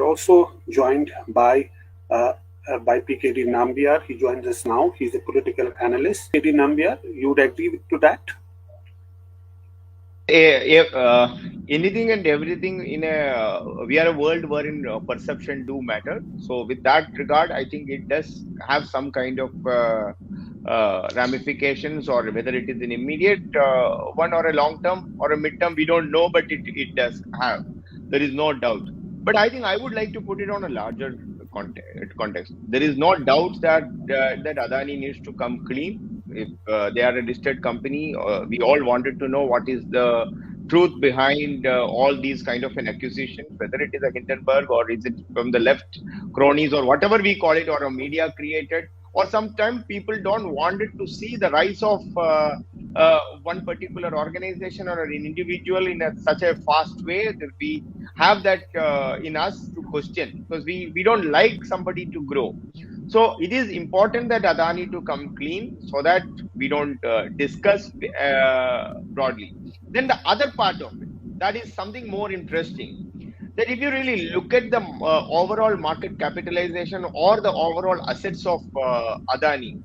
are also joined by PKD Nambiar. He joins us now. He's a political analyst. PKD Nambiar, you would agree to that? Anything and everything in we are a world wherein perception do matter. So with that regard, I think it does have some kind of ramifications, or whether it is an immediate one or a long term or a midterm, we don't know, but it does have. There is no doubt. But I think I would like to put it on a larger context. There is no doubt that that Adani needs to come clean. If they are a listed company, we all wanted to know what is the truth behind all these kind of an accusation, whether it is a Hindenburg or is it from the left cronies or whatever we call it, or a media created, or sometimes people don't want it to see the rise of one particular organization or an individual in such a fast way that we have that in us to question, because we don't like somebody to grow. So it is important that Adani to come clean so that we don't discuss broadly. Then the other part of it, that is something more interesting, that if you really look at the overall market capitalization or the overall assets of Adani,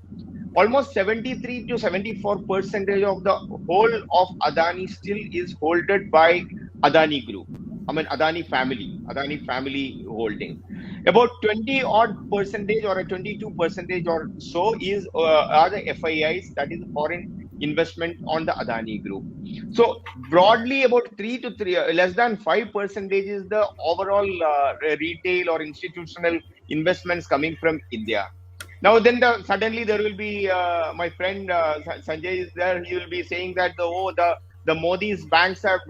almost 73 to 74% of the whole of Adani still is holded by Adani Group. I mean, Adani family holding. About 20 odd percentage or a 22 percentage or so is are the FIIs, that is foreign investment on the Adani Group. So broadly, about 3 to 3, less than 5% is the overall retail or institutional investments coming from India. Now then, suddenly there will be my friend Sanjay is there. He will be saying that the Modi's banks have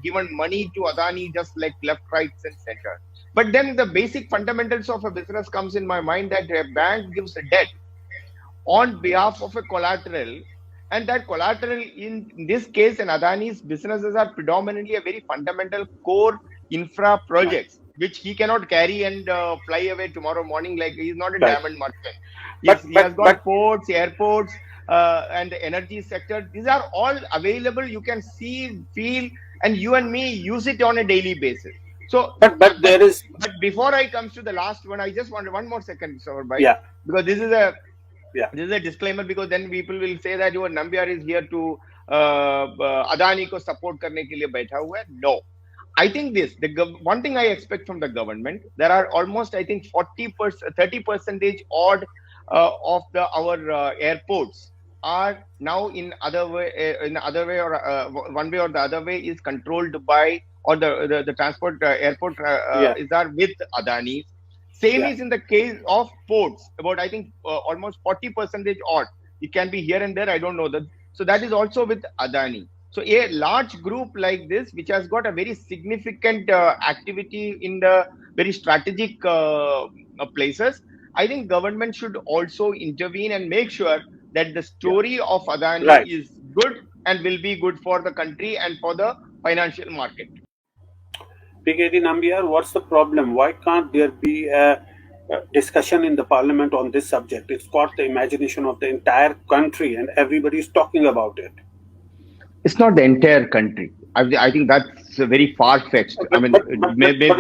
given money to Adani just like left, right, and center. But then the basic fundamentals of a business comes in my mind, that a bank gives a debt on behalf of a collateral, and that collateral in this case in Adani's businesses are predominantly a very fundamental core infra projects, which he cannot carry and fly away tomorrow morning, like he's not a diamond merchant. He has got ports, airports, and the energy sector. These are all available. You can see, feel, and you and me use it on a daily basis. So, but before I comes to the last one, I just want one more second, Saurabhai. Yeah. Because this is a disclaimer, because then people will say that your Nambiar is here to Adani ko support karne ke liye baitha hua hai. No. I think one thing I expect from the government, there are almost, I think, 30% odd of our airports are now in other way or one way or the other way is controlled by, or the transport airport is there with Adani. Same is in the case of ports. About, I think, almost 40% odd. It can be here and there. I don't know that. So that is also with Adani. So a large group like this, which has got a very significant activity in the very strategic places, I think government should also intervene and make sure that the story of Adani is good and will be good for the country and for the financial market. PKD Nambiar, what's the problem? Why can't there be a discussion in the parliament on this subject? It's caught the imagination of the entire country and everybody is talking about it. It's not the entire country. I think that's very far-fetched. I mean, maybe a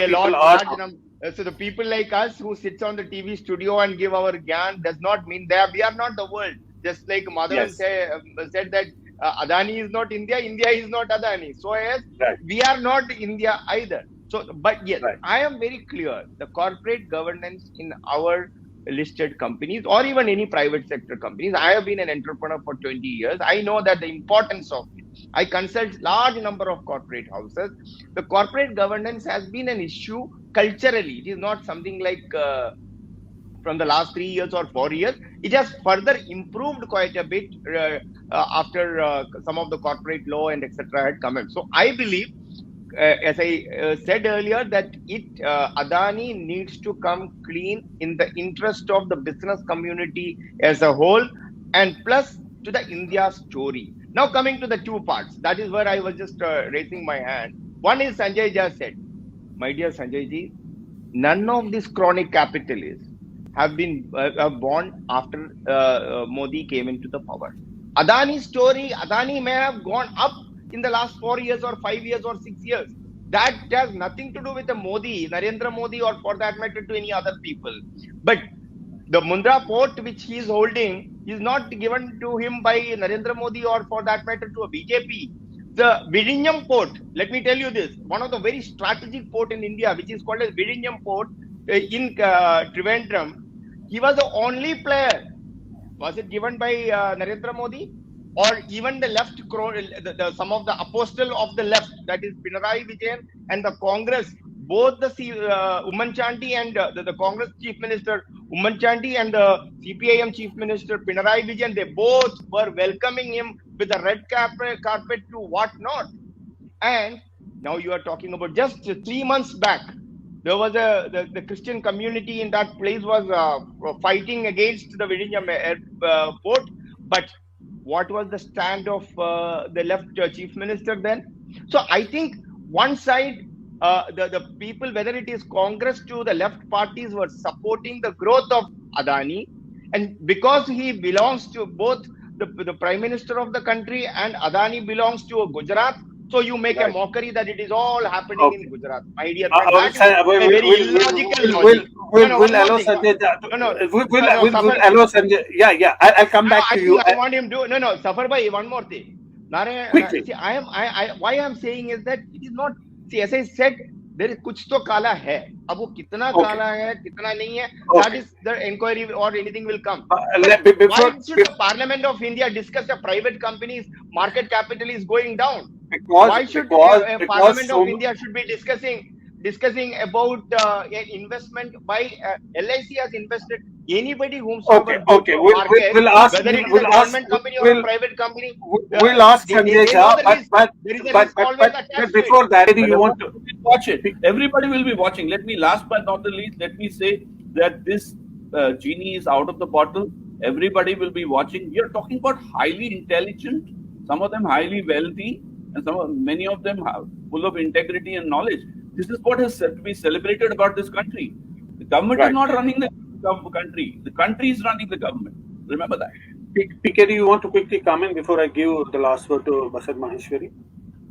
large number. So the people like us who sits on the TV studio and give our gyan does not mean we are not the world. Just like Madhavan said that Adani is not India, India is not Adani. So yes, we are not India either. So, but yes, I am very clear. The corporate governance in our listed companies or even any private sector companies. I have been an entrepreneur for 20 years. I know that the importance of it. I consult large number of corporate houses. The corporate governance has been an issue culturally. It is not something like from the last 3 years or 4 years. It has further improved quite a bit after some of the corporate law and etc. had come in. So I believe, as I said earlier, that Adani needs to come clean in the interest of the business community as a whole, and plus to the India story. Now coming to the two parts, that is where I was just raising my hand. One is Sanjay just said, my dear Sanjay ji, none of these chronic capitalists have been born after Modi came into the power. Adani's story, Adani may have gone up in the last 4 years or 5 years or 6 years. That has nothing to do with the Modi, Narendra Modi, or for that matter to any other people. But the Mundra port which he is holding is not given to him by Narendra Modi or for that matter to a BJP. The Vizhinjam port, let me tell you this, one of the very strategic port in India, which is called as Vizhinjam port in Trivandrum, he was the only player. Was it given by Narendra Modi? Or even the left, some of the apostle of the left, that is Pinarayi Vijayan and the Congress, both the Umman Chandy and the Congress Chief Minister Umman Chandy and the CPIM Chief Minister Pinarayi Vijayan, they both were welcoming him with a red carpet to what not. And now you are talking about just 3 months back, there was the Christian community in that place was fighting against the Vizhinjam port. But what was the stand of the left chief minister then? So I think one side, the people, whether it is Congress to the left parties, were supporting the growth of Adani. And because he belongs to both the prime minister of the country and Adani belongs to Gujarat, so you make a mockery that it is all happening in Gujarat. My dear friend, that is a very illogical logic. We'll allow Sanjay. We'll allow Sanjay. Yeah. I'll come back to you. I want him to. No, Safar bhai, one more thing. Quickly. See, why I am saying is that it is not. See, as I said, there is कुछ तो काला है. अब वो कितना काला है, कितना नहीं है, that is the inquiry or anything will come. Why should the Parliament of India discuss a private company's market capital is going down? Why should Parliament of India should be discussing about an investment by LIC has invested anybody whomsoever okay. We'll ask, whether it is a government company or a private company. We'll ask Sanjay, but before that, you want to watch it. Everybody will be watching. Let me, last but not the least, let me say that this genie is out of the bottle. Everybody will be watching. We are talking about highly intelligent, some of them highly wealthy, and many of them full of integrity and knowledge. This is what has to be celebrated about this country. The government is not running the country. The country is running the government. Remember that. PKD, you want to quickly comment before I give the last word to Basant Maheshwari?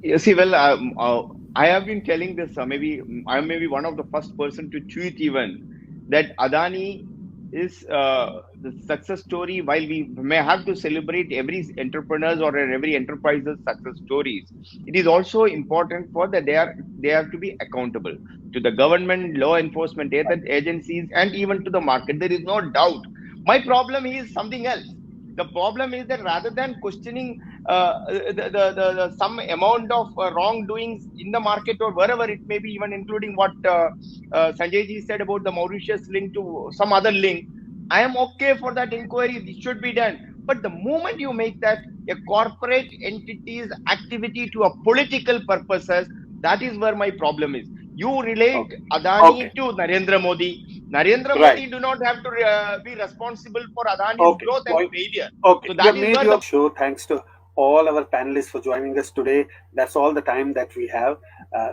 Yes, well, I have been telling this. Maybe I may be one of the first person to tweet even that Adani is the success story. While we may have to celebrate every entrepreneur's or every enterprise's success stories, it is also important for that they have to be accountable to the government, law enforcement agencies, and even to the market. There is no doubt. My problem is something else. The problem is that rather than questioning the some amount of wrongdoings in the market or wherever it may be, even including what Sanjay ji said about the Mauritius link to some other link, I am okay for that inquiry. It should be done. But the moment you make that a corporate entity's activity to a political purposes, that is where my problem is. You relate Adani to Narendra Modi. Narendra Modi do not have to be responsible for Adani's growth and failure. So that is your show. Thanks to all our panelists for joining us today. That's all the time that we have.